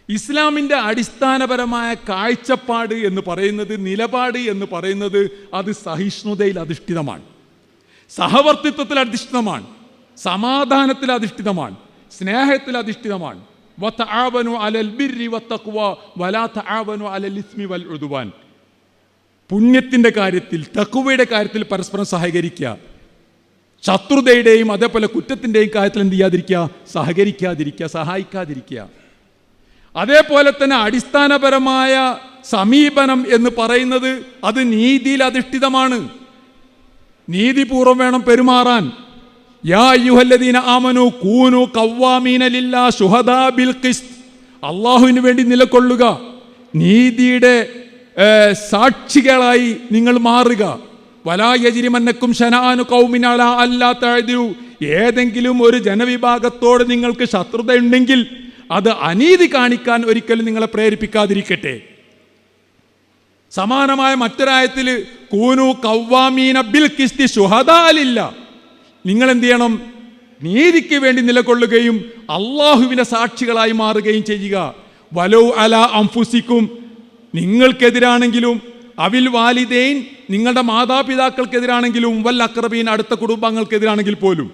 ഇസ്ലാമിൻ്റെ അടിസ്ഥാനപരമായ കാഴ്ചപ്പാട് എന്ന് പറയുന്നത്, നിലപാട് എന്ന് പറയുന്നത്, അത് സഹിഷ്ണുതയിൽ അധിഷ്ഠിതമാണ്, സഹവർത്തിത്വത്തിൽ അധിഷ്ഠിതമാണ്, സമാധാനത്തിൽ അധിഷ്ഠിതമാണ്, സ്നേഹത്തിൽ അധിഷ്ഠിതമാണ്. വതആവനു അലൽ ബിർരി വത്തഖ്വ വലാ തആവനു അലൽ ഇസ്മി വൽ ഉദ്വാൻ. പുണ്യത്തിൻ്റെ കാര്യത്തിൽ, തഖ്വയുടെ കാര്യത്തിൽ പരസ്പരം സഹകരിക്കുക. ശത്രുതയുടെയും അതേപോലെ കുറ്റത്തിൻ്റെയും കാര്യത്തിൽ എന്ത് ചെയ്യാതിരിക്കുക? സഹകരിക്കാതിരിക്കുക, സഹായിക്കാതിരിക്കുക. അതേപോലെ തന്നെ അടിസ്ഥാനപരമായ സമീപനം എന്ന് പറയുന്നത് അത് നീതിയിൽ അധിഷ്ഠിതമാണ്. നീതിപൂർവം വേണം പെരുമാറാൻ. യാ അയ്യുഹല്ലദീന ആമനു കൂനു ഖവ്വാമീന ലില്ലാഹി ശുഹദാ ബിൽ ഖിസ്ത്. അല്ലാഹുവിന് വേണ്ടി നിലകൊള്ളുക, നീതിയുടെ സാക്ഷികളായി നിങ്ങൾ മാറുക. വലാ യജ്രിമന്നക്കും ശനആനു ഖൗമിൻ അലാ അല്ലാ തഅദിലു. ഏതെങ്കിലും ഒരു ജനവിഭാഗത്തോട് നിങ്ങൾക്ക് ശത്രുതയുണ്ടെങ്കിൽ അത് അനീതി കാണിക്കാൻ ഒരിക്കലും നിങ്ങളെ പ്രേരിപ്പിക്കാതിരിക്കട്ടെ. സമാനമായ മറ്റൊരായത്തിൽ കൂനു ഖവ്വാമീന ബിൽ ഖിസ്തി ശുഹദാ ലില്ലാ. നിങ്ങൾ എന്ത് ചെയ്യണം? നീതിക്ക് വേണ്ടി നിലകൊള്ളുകയും അള്ളാഹുവിൻ്റെ സാക്ഷികളായി മാറുകയും ചെയ്യുക. വലൗ അലാ അൻഫുസിക്കും, നിങ്ങൾക്കെതിരാണെങ്കിലും, അവിൽ വാലിദൈൻ, നിങ്ങളുടെ മാതാപിതാക്കൾക്കെതിരാണെങ്കിലും, വൽ അഖ്റബീൻ, അടുത്ത കുടുംബങ്ങൾക്കെതിരാണെങ്കിൽ പോലും.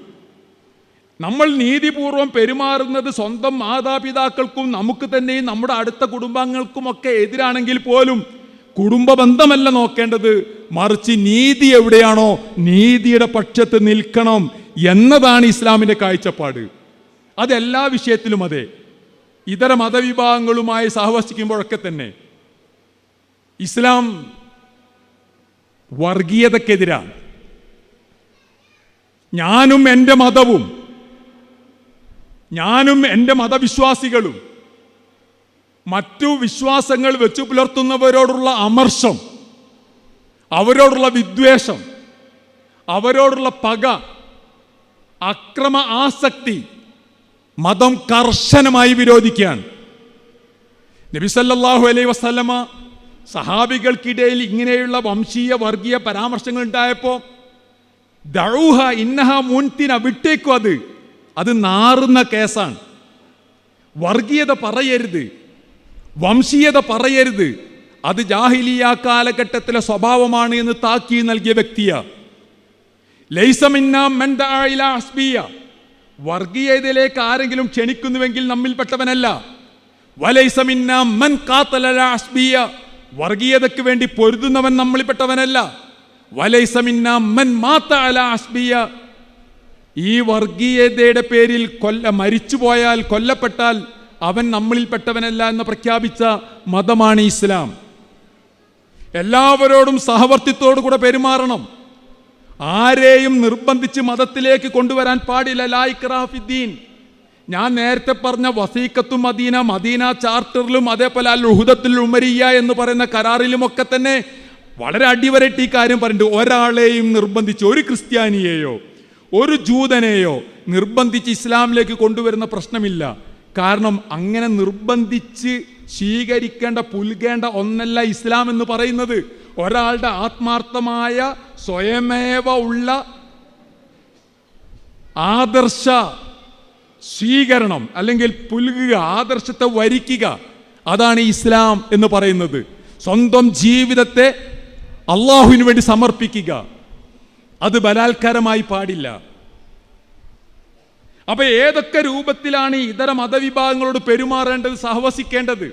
നമ്മൾ നീതിപൂർവം പെരുമാറുന്നത് സ്വന്തം മാതാപിതാക്കൾക്കും നമുക്ക് തന്നെയും നമ്മുടെ അടുത്ത കുടുംബാംഗങ്ങൾക്കുമൊക്കെ എതിരാണെങ്കിൽ പോലും കുടുംബ ബന്ധമല്ല നോക്കേണ്ടത്, മറിച്ച് നീതി എവിടെയാണോ നീതിയുടെ പക്ഷത്ത് നിൽക്കണം എന്നതാണ് ഇസ്ലാമിൻ്റെ കാഴ്ചപ്പാട്. അതെല്ലാ വിഷയത്തിലും അതെ. ഇതര മതവിഭാഗങ്ങളുമായി സഹവസിക്കുമ്പോഴൊക്കെ തന്നെ ഇസ്ലാം വർഗീയതക്കെതിരാണ്. ഞാനും എൻ്റെ മതവും, ഞാനും എൻ്റെ മതവിശ്വാസികളും മറ്റു വിശ്വാസങ്ങൾ വെച്ചു പുലർത്തുന്നവരോടുള്ള അമർഷം, അവരോടുള്ള വിദ്വേഷം, അവരോടുള്ള പക, അക്രമ ആസക്തി മതം കർശനമായി വിരോധിക്കുകയാണ്. നബി സല്ലല്ലാഹു അലൈഹി വസല്ലമ സഹാബികൾക്കിടയിൽ ഇങ്ങനെയുള്ള വംശീയ വർഗീയ പരാമർശങ്ങൾ ഉണ്ടായപ്പോൾ ദഊഹ ഇന്നഹ മുൻതിന, വിട്ടേക്കും, അത് നാറുന്ന കേസാണ്. വർഗീയത പറയരുത്, വംശീയത പറയരുത്, അത് ജാഹിലിയ കാലഘട്ടത്തിലെ സ്വഭാവമാണ് എന്ന് താക്കീത് നൽകിയ വ്യക്തിയാണ്. ലൈസ മിന്നാ മൻ ദഅ ഇലാ ഹസ്ബിയ, വർഗീയതയിലേക്ക് ആരെങ്കിലും ക്ഷണിക്കുന്നുവെങ്കിൽ നമ്മിൽപ്പെട്ടവനല്ല. വലൈസ മിന്നാ മൻ ഖാതല അലാ ഹസ്ബിയ, വർഗീയതയ്ക്ക് വേണ്ടി പൊരുതുന്നവൻ നമ്മിൽപ്പെട്ടവനല്ല. വലൈസ മിന്നാ മൻ മാത അലാ ഹസ്ബിയ, ഈ വർഗീയതയുടെ പേരിൽ മരിച്ചുപോയാൽ, കൊല്ലപ്പെട്ടാൽ അവൻ നമ്മളിൽപ്പെട്ടവനല്ല എന്ന് പ്രഖ്യാപിച്ച മതമാണ് ഇസ്ലാം. എല്ലാവരോടും സഹവർത്തിത്തോടു കൂടെ പെരുമാറണം. ആരെയും നിർബന്ധിച്ച് മതത്തിലേക്ക് കൊണ്ടുവരാൻ പാടില്ല. ലാ ഇക്റാഹ ഫിദ്ദീൻ. ഞാൻ നേരത്തെ പറഞ്ഞ വസീഖത്തു മദീന, മദീന ചാർട്ടറിലും അതേപോലെ അൽ ഉഹ്ദത്തുൽ ഉമരിയ്യ എന്ന് പറയുന്ന കരാറിലുമൊക്കെ തന്നെ വളരെ അടിവരയിട്ട് ഈ കാര്യം പറഞ്ഞിട്ടുണ്ട്. ഒരാളെയും നിർബന്ധിച്ച്, ഒരു ക്രിസ്ത്യാനിയെയോ ഒരു ജൂതനെയോ നിർബന്ധിച്ച് ഇസ്ലാമിലേക്ക് കൊണ്ടുവരുന്ന പ്രശ്നമില്ല. കാരണം അങ്ങനെ നിർബന്ധിച്ച് സ്വീകരിക്കേണ്ട, പുൽകേണ്ട ഒന്നല്ല ഇസ്ലാം എന്ന് പറയുന്നത്. ഒരാളുടെ ആത്മാർത്ഥമായ സ്വയമേവ ഉള്ള ആദർശ സ്വീകരണം അല്ലെങ്കിൽ പുൽകുക, ആദർശത്തെ വരിക്കുക, അതാണ് ഇസ്ലാം എന്ന് പറയുന്നത്. സ്വന്തം ജീവിതത്തെ അള്ളാഹുവിന് വേണ്ടി സമർപ്പിക്കുക, അത് ബലാത്കാരമായി പാടില്ല. അപ്പൊ ഏതൊക്കെ രൂപത്തിലാണ് ഇതര മതവിഭാഗങ്ങളോട് പെരുമാറേണ്ടത്, സഹവസിക്കേണ്ടത്?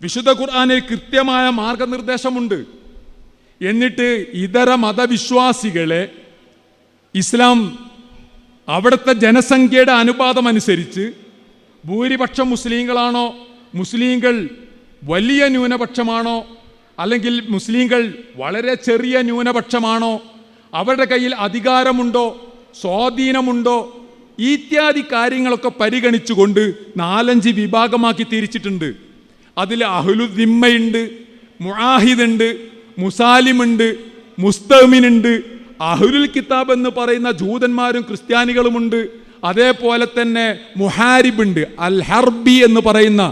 വിശുദ്ധ ഖുർആനിൽ കൃത്യമായ മാർഗനിർദ്ദേശമുണ്ട്. എന്നിട്ട് ഇതര മതവിശ്വാസികളെ ഇസ്ലാം അവിടുത്തെ ജനസംഖ്യയുടെ അനുപാതം അനുസരിച്ച് ഭൂരിപക്ഷം മുസ്ലിങ്ങളാണോ, മുസ്ലിങ്ങൾ വലിയ ന്യൂനപക്ഷമാണോ, അല്ലെങ്കിൽ മുസ്ലിങ്ങൾ വളരെ ചെറിയ ന്യൂനപക്ഷമാണോ, അവരുടെ കയ്യിൽ അധികാരമുണ്ടോ, സ്വാധീനമുണ്ടോ, ഇത്യാദി കാര്യങ്ങളൊക്കെ പരിഗണിച്ചുകൊണ്ട് 4-5 വിഭാഗമാക്കി തിരിച്ചിട്ടുണ്ട്. അതിൽ അഹ്ലു ദിമ്മയുണ്ട്, മുആഹിദുണ്ട്, മുസാലിമുണ്ട്, മുസ്തഅ്മിനുണ്ട്, അഹ്ലുൽ കിതാബ് എന്ന് പറയുന്ന ജൂതന്മാരും ക്രിസ്ത്യാനികളുമുണ്ട്. അതേപോലെ തന്നെ മുഹാരിബുണ്ട്, അൽ ഹർബി എന്ന് പറയുന്ന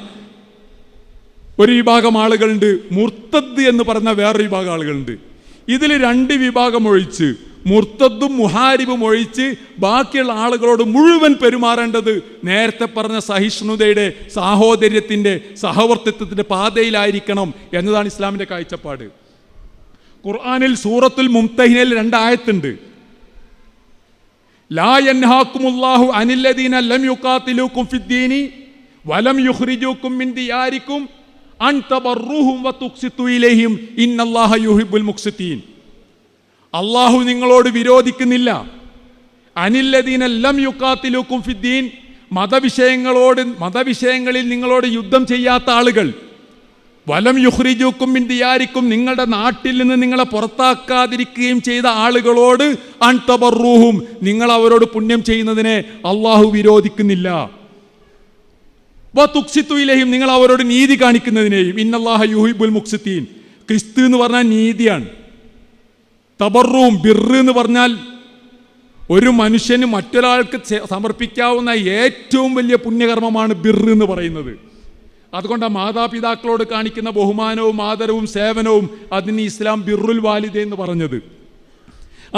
ഒരു വിഭാഗം ആളുകളുണ്ട്, മുർത്തദ് എന്ന് പറയുന്ന വേറൊരു വിഭാഗം ആളുകളുണ്ട്. ഇതിൽ 2 വിഭാഗം ഒഴിച്ച് മുർത്തദ്ദും മുഹാരിബും ഒഴിച്ച് ബാക്കിയുള്ള ആളുകളോട് മുഴുവൻ പെരുമാറേണ്ടത് നേരത്തെ പറഞ്ഞ സഹിഷ്ണുതയുടെ, സാഹോദര്യത്തിൻ്റെ, സഹവർത്തിത്വത്തിൻ്റെ പാതയിലായിരിക്കണം എന്നതാണ് ഇസ്ലാമിൻ്റെ കാഴ്ചപ്പാട്. ഖുർആനിൽ സൂറത്തുൽ മുംതഹിനയിൽ 2 ആയത്തുണ്ട്. ലാ യൻഹാകുമുല്ലാഹു അനില്ലദീന ലം യുഖാതിലൂകും ഫിദ്ദീനി വലം യുഖ്രിജൂകും മിൻ ദിയാരികും അൻ തബർറുഹും വതുഖ്സിതു ഇലൈഹിം ഇന്നല്ലാഹ യുഹിബ്ബുൽ മുഖ്സിതീൻ. അള്ളാഹു നിങ്ങളോട് വിരോധിക്കുന്നില്ല. അനില്ലദീന ലം യുഖാതിലൂകും ഫിദ്ദീൻ, മതവിഷയങ്ങളിൽ നിങ്ങളോട് യുദ്ധം ചെയ്യാത്ത ആളുകൾ, വലം യുഖ്രിജൂകും മിൻ ദിയാരികും, നിങ്ങളുടെ നാട്ടിൽ നിന്ന് നിങ്ങളെ പുറത്താക്കാതിരിക്കുകയും ചെയ്ത ആളുകളോട് അൻ തബർറുഹും, നിങ്ങൾ അവരോട് പുണ്യം ചെയ്യുന്നതിനെ അള്ളാഹു വിരോധിക്കുന്നില്ല. വതുഖ്സിതു ഇലൈഹിം, നിങ്ങൾ അവരോട് നീതി കാണിക്കുന്നതിനെയും ഇന്നല്ലാഹ യുഹിബ്ബുൽ മുഖ്സിതീൻ. ഖിസ്ത് എന്ന് പറഞ്ഞാൽ നീതിയാണ്. തബർറും ബിർറ് എന്ന് പറഞ്ഞാൽ ഒരു മനുഷ്യന് മറ്റൊരാൾക്ക് സമർപ്പിക്കാവുന്ന ഏറ്റവും വലിയ പുണ്യകർമ്മമാണ് ബിർറ് എന്ന് പറയുന്നത്. അതുകൊണ്ട് മാതാപിതാക്കളോട് കാണിക്കുന്ന ബഹുമാനവും ആദരവും സേവനവും അതിന് ഇസ്ലാം ബിർറുൽ വാലിദൈൻ എന്ന് പറഞ്ഞത്.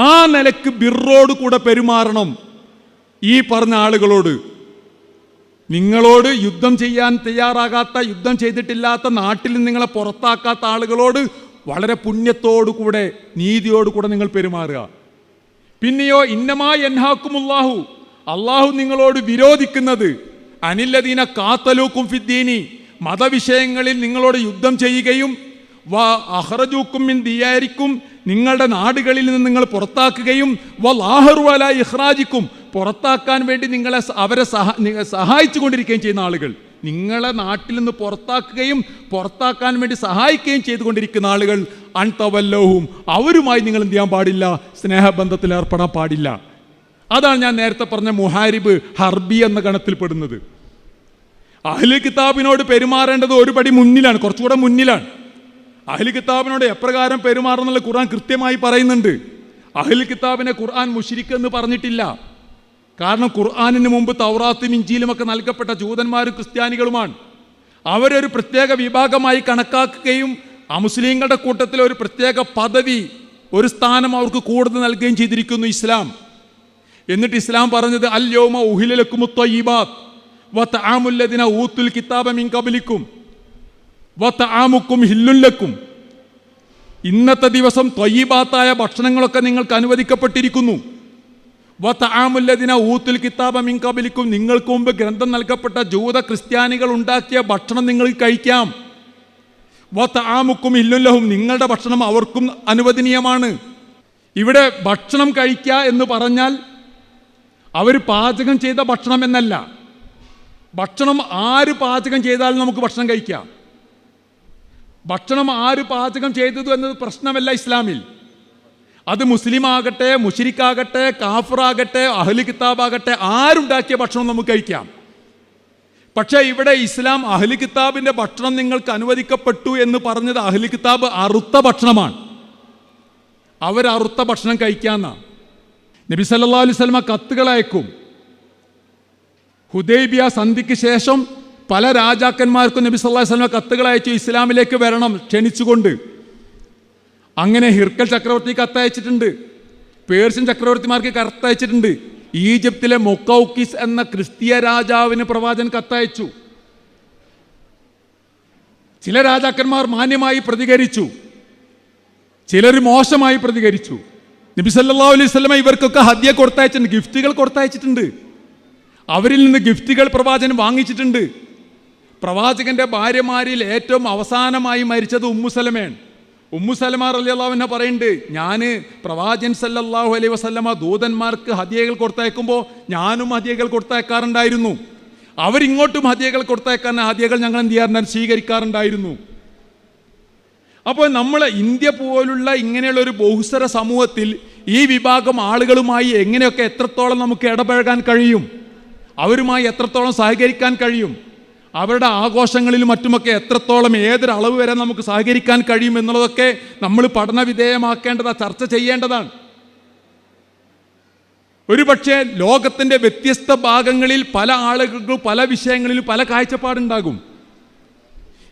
ആ നിലക്ക് ബിർറോട് കൂടെ പെരുമാറണം ഈ പറഞ്ഞ ആളുകളോട്. നിങ്ങളോട് യുദ്ധം ചെയ്യാൻ തയ്യാറാകാത്ത, യുദ്ധം ചെയ്തിട്ടില്ലാത്ത, നാട്ടിൽ നിന്ന് നിങ്ങളെ പുറത്താക്കാത്ത ആളുകളോട് വളരെ പുണ്യത്തോടുകൂടെ, നീതിയോടുകൂടെ നിങ്ങൾ പെരുമാറുക. പിന്നെയോ ഇന്നമാ യൻഹാകുമുല്ലാഹു, അള്ളാഹു നിങ്ങളോട് വിരോധിക്കുന്നത് അനില്ലദീന ഖാതലൂകും ഫിദ്ദീനി, മതവിഷയങ്ങളിൽ നിങ്ങളോട് യുദ്ധം ചെയ്യുകയും വ അഖ്റജൂകും മിൻ ദിയാരിക്കും, നിങ്ങളുടെ നാടുകളിൽ നിന്ന് നിങ്ങൾ പുറത്താക്കുകയും വലാഹറു അലാ ഇഖ്റാജിക്കും, പുറത്താക്കാൻ വേണ്ടി അവരെ സഹായിച്ചു കൊണ്ടിരിക്കുകയും ചെയ്യുന്ന ആളുകൾ. നിങ്ങളെ നാട്ടിൽ നിന്ന് പുറത്താക്കുകയും പുറത്താക്കാൻ വേണ്ടി സഹായിക്കുകയും ചെയ്തുകൊണ്ടിരിക്കുന്ന ആളുകൾ അൻതവല്ലഹും, അവരുമായി നിങ്ങൾ എന്ത് ചെയ്യാൻ പാടില്ല? സ്നേഹബന്ധത്തിൽ ഏർപ്പെടാൻ പാടില്ല. അതാണ് ഞാൻ നേരത്തെ പറഞ്ഞ മുഹാരിബ്, ഹർബി എന്ന ഗണത്തിൽപ്പെടുന്നത്. അഹ്ലു കിതാബിനോട് പെരുമാറേണ്ടത് ഒരു പടി മുന്നിലാണ്, കുറച്ചുകൂടെ മുന്നിലാണ്. അഹ്ലു കിതാബിനോട് എപ്രകാരം പെരുമാറുന്നുള്ള ഖുർആൻ കൃത്യമായി പറയുന്നുണ്ട്. അഹ്ലു കിതാബിനെ ഖുർആൻ മുശ്രിക്ക് എന്ന് പറഞ്ഞിട്ടില്ല. കാരണം ഖുർആനിന് മുമ്പ് തൗറാത്തും ഇഞ്ചീലും ഒക്കെ നൽകപ്പെട്ട ജൂതന്മാരും ക്രിസ്ത്യാനികളുമാണ്. അവരൊരു പ്രത്യേക വിഭാഗമായി കണക്കാക്കുകയും അമുസ്ലിങ്ങളുടെ കൂട്ടത്തിൽ ഒരു പ്രത്യേക പദവി, ഒരു സ്ഥാനം അവർക്ക് കൂടുതൽ നൽകുകയും ചെയ്തിരിക്കുന്നു ഇസ്ലാം. എന്നിട്ട് ഇസ്ലാം പറഞ്ഞത് അൽ യൗമ ഉഹില ലക്കുമുത് ത്വയ്യിബാത്ത് വതആമുൽ ലദീന ഊതുൽ കിതാബ മിൻ ഖബ്ലിക്കും വതആമുക്കും ഹില്ലുൽ ലക്കും. ഇന്നത്തെ ദിവസം ത്വയ്യിബാത്തായ ഭക്ഷണങ്ങളൊക്കെ നിങ്ങൾക്ക് അനുവദിക്കപ്പെട്ടിരിക്കുന്നു. വതആമുൽ ലദീന ഊതുൽ കിതാബ മിൻ ഖബ്ലിക്കും, നിങ്ങൾക്ക് മുമ്പ് ഗ്രന്ഥം നൽകപ്പെട്ട ജൂത ക്രിസ്ത്യാനികൾ ഉണ്ടാക്കിയ ഭക്ഷണം നിങ്ങൾക്ക് കഴിക്കാം. വതആമുക്കും ഹില്ലുൽ ലഹും, നിങ്ങളുടെ ഭക്ഷണം അവർക്കും അനുവദനീയമാണ്. ഇവിടെ ഭക്ഷണം കഴിക്കുക എന്ന് പറഞ്ഞാൽ അവർ പാചകം ചെയ്ത ഭക്ഷണം എന്നല്ല. ഭക്ഷണം ആര് പാചകം ചെയ്താലും നമുക്ക് ഭക്ഷണം കഴിക്കാം. ഭക്ഷണം ആര് പാചകം ചെയ്തതു എന്നത് പ്രശ്നമല്ല ഇസ്ലാമിൽ. അത് മുസ്ലിം ആകട്ടെ, മുശ്രിക്കാകട്ടെ, കാഫിറാകട്ടെ, അഹ്ലു കിതാബാകട്ടെ, ആരുണ്ടാക്കിയ ഭക്ഷണം നമുക്ക് കഴിക്കാം. പക്ഷേ ഇവിടെ ഇസ്ലാം അഹ്ലു കിതാബിൻ്റെ ഭക്ഷണം നിങ്ങൾക്ക് അനുവദിക്കപ്പെട്ടു എന്ന് പറഞ്ഞത് അഹ്ലു കിതാബ് അറുത്ത ഭക്ഷണമാണ്. അവരറുത്ത ഭക്ഷണം കഴിക്കാമെന്നാണ്. നബി സല്ലല്ലാഹു അലൈഹി വസല്ലമ കത്തുകൾ അയക്കും. ഹുദൈബിയ സന്ധിക്ക് ശേഷം പല രാജാക്കന്മാർക്കും നബി സല്ലല്ലാഹു അലൈഹി വസല്ലമ കത്തുകൾ അയച്ചു, ഇസ്ലാമിലേക്ക് വരണം ക്ഷണിച്ചുകൊണ്ട്. അങ്ങനെ ഹിർക്കൽ ചക്രവർത്തി കത്തയച്ചിട്ടുണ്ട്, പേർഷ്യൻ ചക്രവർത്തിമാർക്ക് കത്തയച്ചിട്ടുണ്ട്. ഈജിപ്തിലെ മൊക്കൗക്കിസ് എന്ന ക്രിസ്തീയ രാജാവിന് പ്രവാചകൻ കത്തയച്ചു. ചില രാജാക്കന്മാർ മാന്യമായി പ്രതികരിച്ചു, ചിലർ മോശമായി പ്രതികരിച്ചു. നബി സല്ലല്ലാഹു അലൈഹി വസല്ലമ ഇവർക്കൊക്കെ ഹദിയ കൊടുത്തയച്ചിട്ടുണ്ട്, ഗിഫ്റ്റുകൾ കൊടുത്തയച്ചിട്ടുണ്ട്. അവരിൽ നിന്ന് ഗിഫ്റ്റുകൾ പ്രവാചകൻ വാങ്ങിച്ചിട്ടുണ്ട്. പ്രവാചകന്റെ ഭാര്യമാരിൽ ഏറ്റവും അവസാനമായി മരിച്ചത് ഉമ്മു സലമയാണ്. ഉമ്മു സലമ റളിയല്ലാഹു അൻഹ പറയുന്നുണ്ട്, ഞാൻ പ്രവാചകൻ സല്ലല്ലാഹു അലൈഹി വസല്ലമ ദൂതന്മാർക്ക് ഹദിയകൾ കൊടുത്തയക്കുമ്പോൾ ഞാനും ഹദിയകൾ കൊടുത്തയക്കാറുണ്ടായിരുന്നു. അവരിങ്ങോട്ടും ഹദിയകൾ കൊടുത്തയക്കാൻ ഹദിയകൾ ഞങ്ങൾ എന്ത് ചെയ്യാറുണ്ട്? സ്വീകരിക്കാറുണ്ടായിരുന്നു. അപ്പോൾ നമ്മൾ ഇന്ത്യ പോലുള്ള ഇങ്ങനെയുള്ള ഒരു ബഹുസ്വര സമൂഹത്തിൽ ഈ വിഭാഗം ആളുകളുമായി എങ്ങനെയൊക്കെ എത്രത്തോളം നമുക്ക് ഇടപഴകാൻ കഴിയും, അവരുമായി എത്രത്തോളം സഹകരിക്കാൻ കഴിയും, അവരുടെ ആഘോഷങ്ങളിലും മറ്റുമൊക്കെ എത്രത്തോളം ഏതൊരളവ് വരെ നമുക്ക് സഹകരിക്കാൻ കഴിയും എന്നുള്ളതൊക്കെ നമ്മൾ പഠന വിധേയമാക്കേണ്ടതാണ്, ചർച്ച ചെയ്യേണ്ടതാണ്. ഒരുപക്ഷെ ലോകത്തിൻ്റെ വ്യത്യസ്ത ഭാഗങ്ങളിൽ പല ആളുകൾക്കും പല വിഷയങ്ങളിലും പല കാഴ്ചപ്പാടുണ്ടാകും.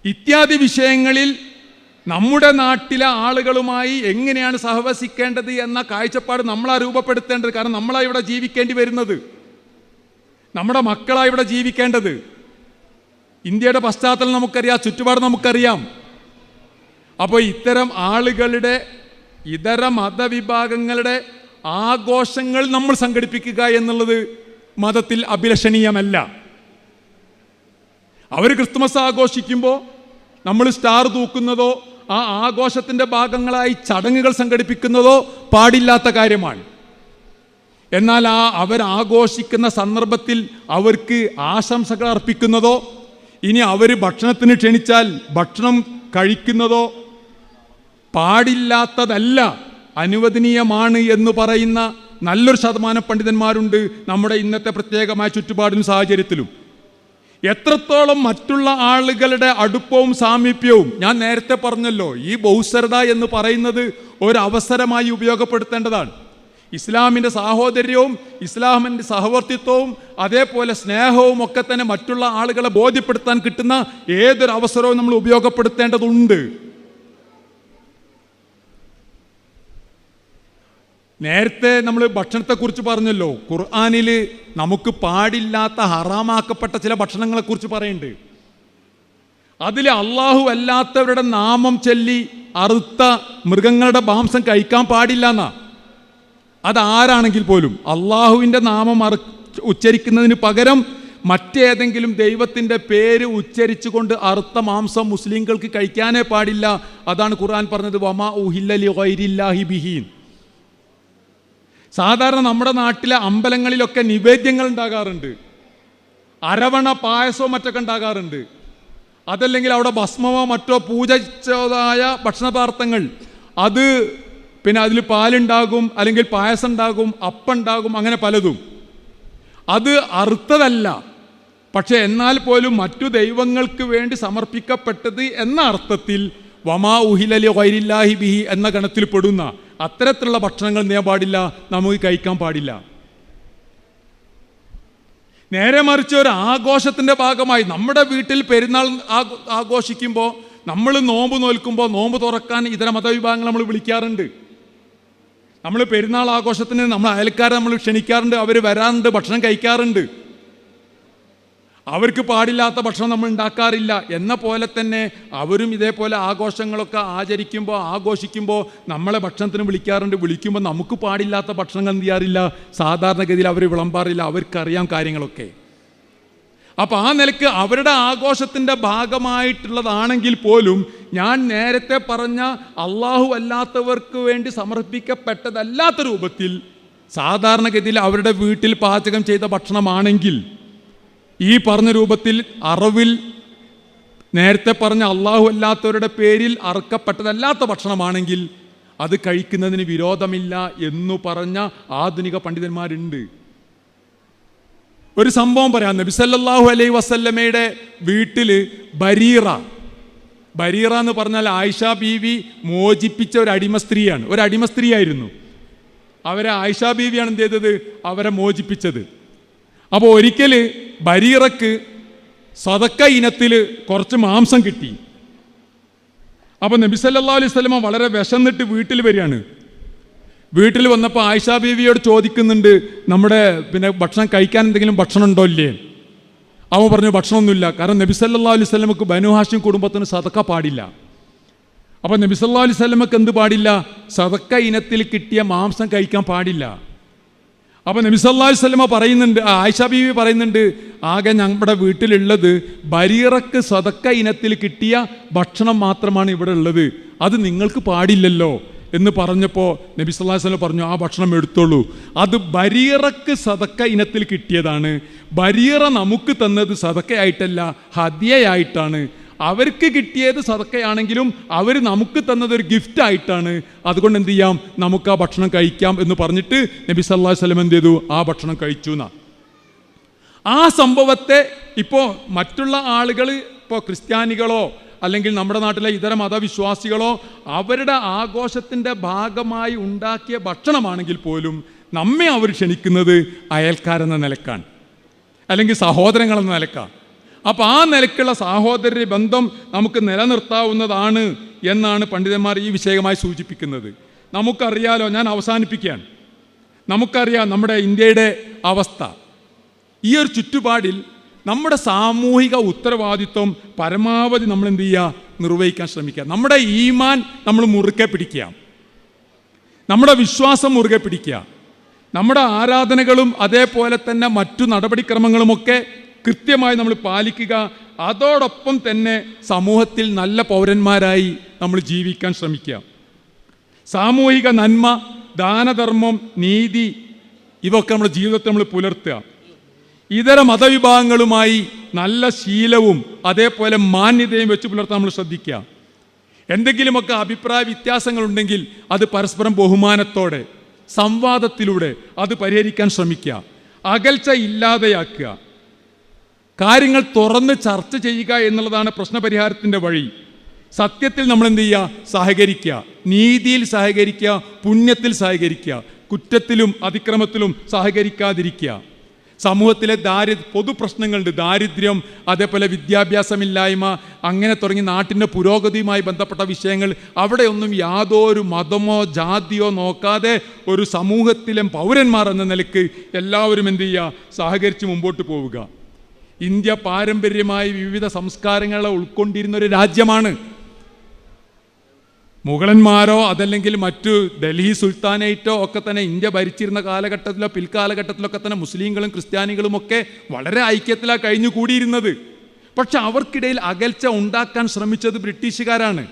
ഇത്യാദി വിഷയങ്ങളിൽ നമ്മുടെ നാട്ടിലെ ആളുകളുമായി എങ്ങനെയാണ് സഹവസിക്കേണ്ടത് എന്ന കാഴ്ചപ്പാട് നമ്മളാ രൂപപ്പെടുത്തേണ്ടത്. കാരണം നമ്മളാ ഇവിടെ ജീവിക്കേണ്ടി വരുന്നത്, നമ്മുടെ മക്കളാ ഇവിടെ ജീവിക്കേണ്ടത്. ഇന്ത്യയുടെ പശ്ചാത്തലം നമുക്കറിയാം, ചുറ്റുപാട് നമുക്കറിയാം. അപ്പോൾ ഇത്തരം ആളുകളുടെ, ഇതര മതവിഭാഗങ്ങളുടെ ആഘോഷങ്ങൾ നമ്മൾ സംഘടിപ്പിക്കുക എന്നുള്ളത് മതത്തിൽ അഭിലഷണീയമല്ല. അവർ ക്രിസ്തുമസ് ആഘോഷിക്കുമ്പോൾ നമ്മൾ സ്റ്റാർ തൂക്കുന്നതോ ആ ആഘോഷത്തിൻ്റെ ഭാഗങ്ങളായി ചടങ്ങുകൾ സംഘടിപ്പിക്കുന്നതോ പാടില്ലാത്ത കാര്യമാണ്. എന്നാൽ അവരാഘോഷിക്കുന്ന സന്ദർഭത്തിൽ അവർക്ക് ആശംസകൾ അർപ്പിക്കുന്നതോ ഇനി അവർ ഭക്ഷണത്തിന് ക്ഷണിച്ചാൽ ഭക്ഷണം കഴിക്കുന്നതോ പാടില്ലാത്തതല്ല, അനുവദനീയമാണ് എന്ന് പറയുന്ന നല്ലൊരു ശതമാനം പണ്ഡിതന്മാരുണ്ട് നമ്മുടെ ഇന്നത്തെ പ്രത്യേകമായ ചുറ്റുപാടിലും സാഹചര്യത്തിലും. എത്രത്തോളം മറ്റുള്ള ആളുകളുടെ അടുപ്പവും സാമീപ്യവും, ഞാൻ നേരത്തെ പറഞ്ഞല്ലോ, ഈ ബഹുസ്വരത എന്ന് പറയുന്നത് ഒരവസരമായി ഉപയോഗപ്പെടുത്തേണ്ടതാണ്. ഇസ്ലാമിൻ്റെ സാഹോദര്യവും ഇസ്ലാമിൻ്റെ സഹവർത്തിത്വവും അതേപോലെ സ്നേഹവും ഒക്കെ തന്നെ മറ്റുള്ള ആളുകളെ ബോധ്യപ്പെടുത്താൻ കിട്ടുന്ന ഏതൊരു അവസരവും നമ്മൾ ഉപയോഗപ്പെടുത്തേണ്ടതുണ്ട്. നേരത്തെ നമ്മൾ ഭക്ഷണത്തെക്കുറിച്ച് പറഞ്ഞല്ലോ. ഖുർആനിൽ നമുക്ക് പാടില്ലാത്ത ഹറാമാക്കപ്പെട്ട ചില ഭക്ഷണങ്ങളെക്കുറിച്ച് പറയുന്നുണ്ട്. അതിൽ അള്ളാഹു അല്ലാത്തവരുടെ നാമം ചൊല്ലി അറുത്ത മൃഗങ്ങളുടെ മാംസം കഴിക്കാൻ പാടില്ല എന്നാ. അതാരാണെങ്കിൽ പോലും അള്ളാഹുവിൻ്റെ നാമം ഉച്ചരിക്കുന്നതിന് പകരം മറ്റേതെങ്കിലും ദൈവത്തിൻ്റെ പേര് ഉച്ചരിച്ചുകൊണ്ട് അറുത്ത മാംസം മുസ്ലിങ്ങൾക്ക് കഴിക്കാനേ പാടില്ല. അതാണ് ഖുർആൻ പറഞ്ഞത്, വമാ ഉഹില്ല ലിഗൈരില്ലാഹി ബിഹി. സാധാരണ നമ്മുടെ നാട്ടിലെ അമ്പലങ്ങളിലൊക്കെ നിവേദ്യങ്ങൾ ഉണ്ടാകാറുണ്ട്, അരവണ പായസമോ മറ്റൊക്കെ ഉണ്ടാകാറുണ്ട്. അതല്ലെങ്കിൽ അവിടെ ഭസ്മമോ മറ്റോ പൂജിച്ചതായ ഭക്ഷണപദാർത്ഥങ്ങൾ, അത് പിന്നെ അതിൽ പാലുണ്ടാകും, അല്ലെങ്കിൽ പായസം ഉണ്ടാകും, അപ്പുണ്ടാകും, അങ്ങനെ പലതും. അത് അറുത്തതല്ല, പക്ഷെ എന്നാൽ പോലും മറ്റു ദൈവങ്ങൾക്ക് വേണ്ടി സമർപ്പിക്കപ്പെട്ടത് എന്ന അർത്ഥത്തിൽ വമാ ഉഹിലലി ഗൈരില്ലാഹി ബിഹി എന്ന ഗണത്തിൽ പെടുന്ന അത്തരത്തിലുള്ള ഭക്ഷണങ്ങൾ ചെയ്യാൻ പാടില്ല, നമുക്ക് കഴിക്കാൻ പാടില്ല. നേരെ മറിച്ച് ഒരു ആഘോഷത്തിൻ്റെ ഭാഗമായി നമ്മുടെ വീട്ടിൽ പെരുന്നാൾ ആഘോഷിക്കുമ്പോൾ, നമ്മൾ നോമ്പ് നോൽക്കുമ്പോൾ നോമ്പ് തുറക്കാൻ ഇതര മതവിഭാഗങ്ങൾ നമ്മൾ വിളിക്കാറുണ്ട്. നമ്മൾ പെരുന്നാൾ ആഘോഷത്തിന് നമ്മൾ അയൽക്കാരെ നമ്മൾ ക്ഷണിക്കാറുണ്ട്, അവർ വരാറുണ്ട്, ഭക്ഷണം കഴിക്കാറുണ്ട്. അവർക്ക് പാടില്ലാത്ത ഭക്ഷണം നമ്മൾ ഉണ്ടാക്കാറില്ല. എന്ന പോലെ തന്നെ അവരും ഇതേപോലെ ആഘോഷങ്ങളൊക്കെ ആഘോഷിക്കുമ്പോൾ നമ്മളെ ഭക്ഷണത്തിന് വിളിക്കാറുണ്ട്. വിളിക്കുമ്പോൾ നമുക്ക് പാടില്ലാത്ത ഭക്ഷണങ്ങൾ എന്ത് ചെയ്യാറില്ല, സാധാരണഗതിയിൽ അവർ വിളമ്പാറില്ല. അവർക്കറിയാം കാര്യങ്ങളൊക്കെ. അപ്പോൾ ആ നിലയ്ക്ക് അവരുടെ ആഘോഷത്തിൻ്റെ ഭാഗമായിട്ടുള്ളതാണെങ്കിൽ പോലും ഞാൻ നേരത്തെ പറഞ്ഞ അള്ളാഹു അല്ലാത്തവർക്ക് വേണ്ടി സമർപ്പിക്കപ്പെട്ടതല്ലാത്ത രൂപത്തിൽ സാധാരണഗതിയിൽ അവരുടെ വീട്ടിൽ പാചകം ചെയ്ത ഭക്ഷണമാണെങ്കിൽ, ഈ പറഞ്ഞ രൂപത്തിൽ അറവിൽ നേരത്തെ പറഞ്ഞ അള്ളാഹു അല്ലാത്തവരുടെ പേരിൽ അറുക്കപ്പെട്ടതല്ലാത്ത ഭക്ഷണമാണെങ്കിൽ അത് കഴിക്കുന്നതിന് വിരോധമില്ല എന്നു പറഞ്ഞ ആധുനിക പണ്ഡിതന്മാരുണ്ട്. ഒരു സംഭവം പറയാം. നബി സല്ലല്ലാഹു അലൈഹി വസല്ലമയുടെ വീട്ടിൽ ബരീറ എന്ന് പറഞ്ഞാൽ ആയിഷ ബീവി മോചിപ്പിച്ച ഒരു അടിമ സ്ത്രീയായിരുന്നു. അവരെ ആയിഷ ബീവിയാണ് എന്ത് ചെയ്തത്, അവരെ മോചിപ്പിച്ചത്. അപ്പോൾ ഒരിക്കൽ ബരീറക്ക് സദക്ക ഇനത്തിൽ കുറച്ച് മാംസം കിട്ടി. അപ്പോൾ നബി സല്ലല്ലാഹു അലൈഹി വസല്ലമ വളരെ വിശന്നിട്ട് വീട്ടിൽ വരികയാണ്. വീട്ടിൽ വന്നപ്പോൾ ആയിഷ ബീവിയോട് ചോദിക്കുന്നുണ്ട്, നമ്മുടെ ഭക്ഷണം കഴിക്കാൻ എന്തെങ്കിലും ഭക്ഷണം ഉണ്ടോ ഇല്ലേ? അവൻ പറഞ്ഞു ഭക്ഷണമൊന്നുമില്ല. കാരണം നബി സല്ലല്ലാഹു അലൈഹി വസല്ലമക്ക് ബനു ഹാഷിം കുടുംബത്തിന് സദക്ക പാടില്ല. അപ്പോൾ നബി സല്ലല്ലാഹു അലൈഹി വസല്ലമക്ക് എന്ത് പാടില്ല, സദക്ക ഇനത്തിൽ കിട്ടിയ മാംസം കഴിക്കാൻ പാടില്ല. അപ്പോൾ നബി സല്ലല്ലാഹു അലൈഹി വസല്ലമ പറയുന്നുണ്ട്, ആയിഷ ബീവി പറയുന്നുണ്ട്, ആകെ നമ്മുടെ വീട്ടിലുള്ളത് ബരീറക്ക് സദക്ക ഇനത്തിൽ കിട്ടിയ ഭക്ഷണം മാത്രമാണ് ഇവിടെ ഉള്ളത്, അത് നിങ്ങൾക്ക് പാടില്ലല്ലോ എന്ന് പറഞ്ഞപ്പോൾ നബി സല്ലല്ലാഹു അലൈഹി വസല്ലം പറഞ്ഞു, ആ ഭക്ഷണം എടുത്തോളൂ, അത് ബരീറക്ക് സദക്ക ഇനത്തിൽ കിട്ടിയതാണ്. ബരീറ നമുക്ക് തന്നത് സദക്കയായിട്ടല്ല, ഹദിയയായിട്ടാണ്. അവർക്ക് കിട്ടിയത് സദക്കയാണെങ്കിലും അവർ നമുക്ക് തന്നത് ഒരു ഗിഫ്റ്റ് ആയിട്ടാണ്. അതുകൊണ്ട് എന്ത് ചെയ്യാം, നമുക്ക് ആ ഭക്ഷണം കഴിക്കാം എന്ന് പറഞ്ഞിട്ട് നബി സല്ലല്ലാഹു അലൈഹി വസല്ലം എന്ത് ചെയ്തു, ആ ഭക്ഷണം കഴിച്ചു എന്നാ. ആ സംഭവത്തെ ഇപ്പോൾ മറ്റുള്ള ആളുകൾ, ഇപ്പോൾ ക്രിസ്ത്യാനികളോ അല്ലെങ്കിൽ നമ്മുടെ നാട്ടിലെ ഇതര മതവിശ്വാസികളോ അവരുടെ ആഘോഷത്തിൻ്റെ ഭാഗമായി ഉണ്ടാക്കിയ ഭക്ഷണമാണെങ്കിൽ പോലും നമ്മെ അവർ ക്ഷണിക്കുന്നത് അയൽക്കാരെന്ന നിലക്കാണ്, അല്ലെങ്കിൽ സഹോദരങ്ങളെന്ന നിലക്കാണ്. അപ്പോൾ ആ നിലക്കുള്ള സാഹോദര്യ ബന്ധം നമുക്ക് നിലനിർത്താവുന്നതാണ് എന്നാണ് പണ്ഡിതന്മാർ ഈ വിഷയമായി സൂചിപ്പിക്കുന്നത്. നമുക്കറിയാലോ, ഞാൻ അവസാനിപ്പിക്കുകയാണ്, നമുക്കറിയാം നമ്മുടെ ഇന്ത്യയുടെ അവസ്ഥ. ഈ ഒരു ചുറ്റുപാടിൽ നമ്മുടെ സാമൂഹിക ഉത്തരവാദിത്വം പരമാവധി നമ്മൾ എന്ത് ചെയ്യുക, നിർവഹിക്കാൻ ശ്രമിക്കുക. നമ്മുടെ ഈമാൻ നമ്മൾ മുറുകെ പിടിക്കുക, നമ്മുടെ വിശ്വാസം മുറുകെ പിടിക്കുക, നമ്മുടെ ആരാധനകളും അതേപോലെ തന്നെ മറ്റു നടപടിക്രമങ്ങളുമൊക്കെ കൃത്യമായി നമ്മൾ പാലിക്കുക. അതോടൊപ്പം തന്നെ സമൂഹത്തിൽ നല്ല പൗരന്മാരായി നമ്മൾ ജീവിക്കാൻ ശ്രമിക്കുക. സാമൂഹിക നന്മ, ദാനധർമ്മം, നീതി, ഇതൊക്കെ നമ്മുടെ ജീവിതത്തിൽ നമ്മൾ പുലർത്തുക. ഇതര മതവിഭാഗങ്ങളുമായി നല്ല ശീലവും അതേപോലെ മാന്യതയും വെച്ച് പുലർത്താൻ നമ്മൾ ശ്രദ്ധിക്കുക. എന്തെങ്കിലുമൊക്കെ അഭിപ്രായ വ്യത്യാസങ്ങളുണ്ടെങ്കിൽ അത് പരസ്പരം ബഹുമാനത്തോടെ സംവാദത്തിലൂടെ അത് പരിഹരിക്കാൻ ശ്രമിക്കുക. അകൽച്ച ഇല്ലാതെയാക്കുക. കാര്യങ്ങൾ തുറന്ന് ചർച്ച ചെയ്യുക എന്നുള്ളതാണ് പ്രശ്നപരിഹാരത്തിൻ്റെ വഴി. സത്യത്തിൽ നമ്മൾ എന്ത് ചെയ്യുക, സഹകരിക്കുക, നീതിയിൽ സഹകരിക്കുക, പുണ്യത്തിൽ സഹകരിക്കുക, കുറ്റത്തിലും അതിക്രമത്തിലും സഹകരിക്കാതിരിക്കുക. സമൂഹത്തിലെ പൊതുപ്രശ്നങ്ങളുണ്ട്, ദാരിദ്ര്യം, അതേപോലെ വിദ്യാഭ്യാസമില്ലായ്മ, അങ്ങനെ തുടങ്ങി നാട്ടിൻ്റെ പുരോഗതിയുമായി ബന്ധപ്പെട്ട വിഷയങ്ങൾ. അവിടെയൊന്നും യാതൊരു മതമോ ജാതിയോ നോക്കാതെ ഒരു സമൂഹത്തിലെ പൗരന്മാർ എന്ന നിലയ്ക്ക് എല്ലാവരും എന്ത് ചെയ്യുക, സഹകരിച്ച് മുമ്പോട്ട് പോവുക. ഇന്ത്യ പാരമ്പര്യമായി വിവിധ സംസ്കാരങ്ങളെ ഉൾക്കൊണ്ടിരുന്ന ഒരു രാജ്യമാണ്. മുഗളന്മാരോ അതല്ലെങ്കിൽ മറ്റു ഡൽഹി സുൽത്താനേറ്റോ ഒക്കെ തന്നെ ഇന്ത്യ ഭരിച്ചിരുന്ന കാലഘട്ടത്തിലോ പിൽക്കാലഘട്ടത്തിലൊക്കെ തന്നെ മുസ്ലിങ്ങളും ക്രിസ്ത്യാനികളും ഒക്കെ വളരെ ഐക്യത്തിലാണ് കഴിഞ്ഞുകൂടിയിരുന്നത്. പക്ഷെ അവർക്കിടയിൽ അകൽച്ച ഉണ്ടാക്കാൻ ശ്രമിച്ചത് ബ്രിട്ടീഷുകാരാണ്.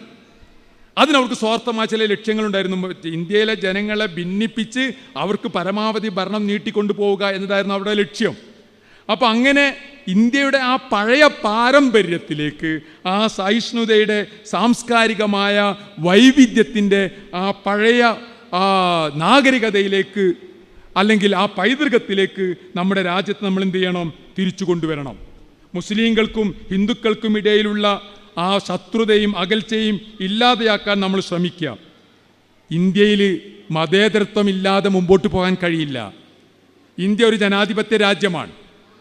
അതിനവർക്ക് സ്വാർത്ഥമായ ചില ലക്ഷ്യങ്ങളുണ്ടായിരുന്നു. ഇന്ത്യയിലെ ജനങ്ങളെ ഭിന്നിപ്പിച്ച് അവർക്ക് പരമാവധി ഭരണം നീട്ടിക്കൊണ്ടു പോവുക എന്നതായിരുന്നു അവരുടെ ലക്ഷ്യം. അപ്പം അങ്ങനെ ഇന്ത്യയുടെ ആ പഴയ പാരമ്പര്യത്തിലേക്ക്, ആ സഹിഷ്ണുതയുടെ സാംസ്കാരികമായ വൈവിധ്യത്തിൻ്റെ ആ പഴയ നാഗരികതയിലേക്ക് അല്ലെങ്കിൽ ആ പൈതൃകത്തിലേക്ക് നമ്മുടെ രാജ്യത്ത് നമ്മൾ എന്ത് ചെയ്യണം, തിരിച്ചു കൊണ്ടുവരണം. മുസ്ലിങ്ങൾക്കും ഹിന്ദുക്കൾക്കും ഇടയിലുള്ള ആ ശത്രുതയും അകൽച്ചയും ഇല്ലാതെയാക്കാൻ നമ്മൾ ശ്രമിക്കുക. ഇന്ത്യയിൽ മതേതരത്വമില്ലാതെ മുമ്പോട്ട് പോകാൻ കഴിയില്ല. ഇന്ത്യ ഒരു ജനാധിപത്യ രാജ്യമാണ്.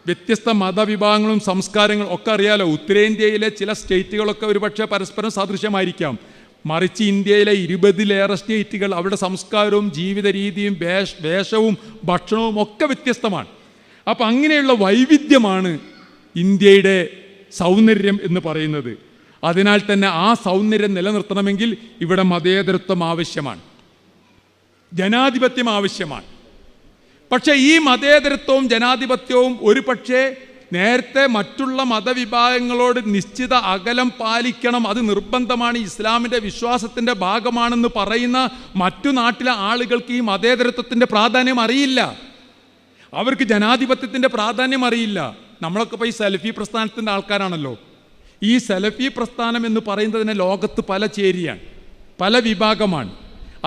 വ്യത്യസ്ത മതവിഭാഗങ്ങളും സംസ്കാരങ്ങളും ഒക്കെ അറിയാലോ. ഉത്തരേന്ത്യയിലെ ചില സ്റ്റേറ്റുകളൊക്കെ ഒരുപക്ഷെ പരസ്പരം സദൃശമായിരിക്കാം. മറിച്ച് ഇന്ത്യയിലെ 20-ലേറെ സ്റ്റേറ്റുകൾ അവരുടെ സംസ്കാരവും ജീവിത രീതിയും വേഷവും ഭക്ഷണവും ഒക്കെ വ്യത്യസ്തമാണ്. അപ്പം അങ്ങനെയുള്ള വൈവിധ്യമാണ് ഇന്ത്യയുടെ സൗന്ദര്യം എന്ന് പറയുന്നത്. അതിനാൽ തന്നെ ആ സൗന്ദര്യം നിലനിർത്തണമെങ്കിൽ ഇവിടെ മതേതരത്വം ആവശ്യമാണ്, ജനാധിപത്യം ആവശ്യമാണ്. പക്ഷേ ഈ മതേതരത്വവും ജനാധിപത്യവും ഒരു പക്ഷേ നേരത്തെ മറ്റുള്ള മതവിഭാഗങ്ങളോട് നിശ്ചിത അകലം പാലിക്കണം, അത് നിർബന്ധമാണ്, ഇസ്ലാമിൻ്റെ വിശ്വാസത്തിൻ്റെ ഭാഗമാണെന്ന് പറയുന്ന മറ്റു നാട്ടിലെ ആളുകൾക്ക് ഈ മതേതരത്വത്തിൻ്റെ പ്രാധാന്യം അറിയില്ല. അവർക്ക് ജനാധിപത്യത്തിൻ്റെ പ്രാധാന്യം അറിയില്ല. നമ്മളൊക്കെ ഇപ്പോൾ ഈ സലഫി പ്രസ്ഥാനത്തിൻ്റെ ആൾക്കാരാണല്ലോ. ഈ സലഫി പ്രസ്ഥാനം എന്ന് പറയുന്നതിന് ലോകത്ത് പല ചേരിയാണ്, പല വിഭാഗമാണ്.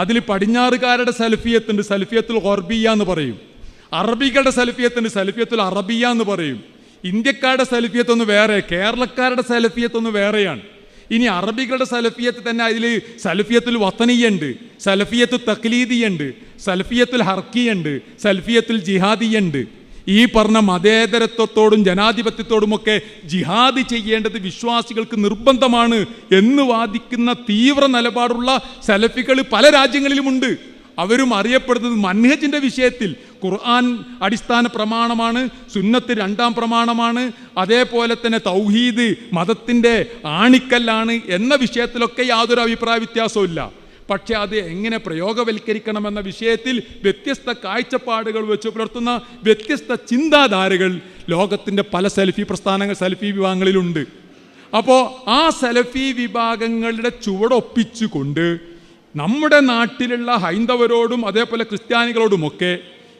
അതിൽ പടിഞ്ഞാറുകാരുടെ സലഫിയത്തുണ്ട്, സലഫിയത്തുൽ ഗർബിയ എന്ന് പറയും. അറബികളുടെ സലഫിയത്തുണ്ട്, സലഫിയത്തുൽ അറബിയ എന്ന് പറയും. ഇന്ത്യക്കാരുടെ സലഫിയത്തൊന്ന് വേറെ, കേരളക്കാരുടെ സലഫിയത്തൊന്ന് വേറെയാണ്. ഇനി അറബികളുടെ സലഫിയത്ത് തന്നെ അതിൽ സലഫിയത്തുൽ വത്തനിയുണ്ട്, സലഫിയത്തുൽ തഖ്ലീദിയുണ്ട്, സലഫിയത്തുൽ ഹർക്കിയുണ്ട്, സലഫിയത്തുൽ ജിഹാദിയുണ്ട്. ഈ പറഞ്ഞ മതേതരത്വത്തോടും ജനാധിപത്യത്തോടുമൊക്കെ ജിഹാദ് ചെയ്യേണ്ടത് വിശ്വാസികൾക്ക് നിർബന്ധമാണ് എന്ന് വാദിക്കുന്ന തീവ്ര നിലപാടുള്ള സലഫികൾ പല രാജ്യങ്ങളിലുമുണ്ട്. അവരും അറിയപ്പെടുന്നത് മൻഹജിൻ്റെ വിഷയത്തിൽ ഖുർആൻ അടിസ്ഥാന പ്രമാണമാണ്, സുന്നത്ത് രണ്ടാം പ്രമാണമാണ്, അതേപോലെ തന്നെ തൗഹീദ് മതത്തിൻ്റെ ആണിക്കല്ലാണ് എന്ന വിഷയത്തിലൊക്കെ യാതൊരു അഭിപ്രായ വ്യത്യാസവും ഇല്ല. പക്ഷെ അത് എങ്ങനെ പ്രയോഗവൽക്കരിക്കണമെന്ന വിഷയത്തിൽ വ്യത്യസ്ത കാഴ്ചപ്പാടുകൾ വെച്ച് പുലർത്തുന്ന വ്യത്യസ്ത ചിന്താധാരകൾ ലോകത്തിൻ്റെ പല സലഫി പ്രസ്ഥാനങ്ങൾ, സലഫി വിഭാഗങ്ങളിലുണ്ട്. അപ്പോൾ ആ സലഫി വിഭാഗങ്ങളുടെ ചുവടൊപ്പിച്ചുകൊണ്ട് നമ്മുടെ നാട്ടിലുള്ള ഹൈന്ദവരോടും അതേപോലെ ക്രിസ്ത്യാനികളോടുമൊക്കെ